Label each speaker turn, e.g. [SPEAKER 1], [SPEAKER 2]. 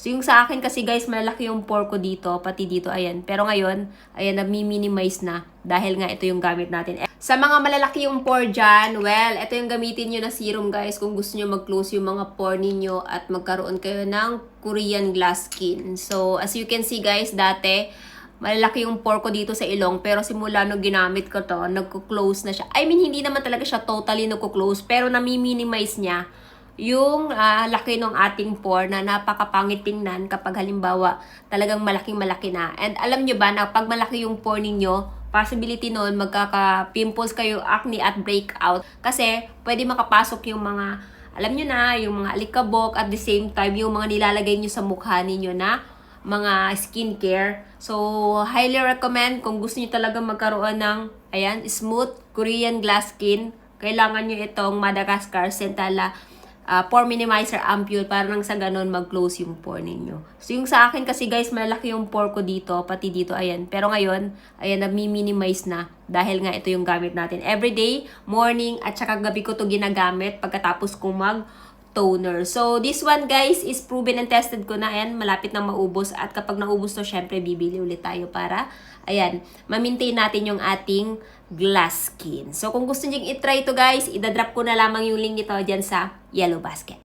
[SPEAKER 1] So, yung sa akin kasi guys, malaki yung pore ko dito, pati dito, ayan. Pero ngayon, ayan, nami-minimize na dahil nga ito yung gamit natin. Sa mga malalaki yung pore dyan, well, ito yung gamitin nyo na serum guys kung gusto nyo mag-close yung mga pore ninyo at magkaroon kayo ng Korean glass skin. So, as you can see guys, dati, malalaki yung pore ko dito sa ilong, pero simula nung ginamit ko to, nagko-close na siya. I mean, hindi naman talaga siya totally nagko-close, pero nami-minimize niya yung laki ng ating pore na napakapangit tingnan kapag halimbawa talagang malaking-malaki na. And alam nyo ba na pag malaki yung pore ninyo, possibility noon magkaka-pimples kayo, acne at breakout. Kasi pwede makapasok yung mga, alam nyo na, yung mga alikabok at the same time yung mga nilalagay nyo sa mukha ninyo na mga skincare. So, highly recommend kung gusto niyo talaga magkaroon ng, ayan, smooth Korean glass skin. Kailangan nyo itong Madagascar Centella pore minimizer ampule para nang sa ganun mag-close yung pore ninyo. So, yung sa akin kasi guys, malaki yung pore ko dito, pati dito, ayan. Pero ngayon, ayan, nami-minimize na dahil nga ito yung gamit natin. Everyday, morning, at saka gabi ko to ginagamit pagkatapos kong toner. So, this one guys is proven and tested ko na. Ayan, malapit nang maubos. At kapag naubos to, syempre, bibili ulit tayo para, ayan, ma-maintain natin yung ating glass skin. So, kung gusto nyo i-try to guys, idadrop ko na lamang yung link nito dyan sa yellow basket.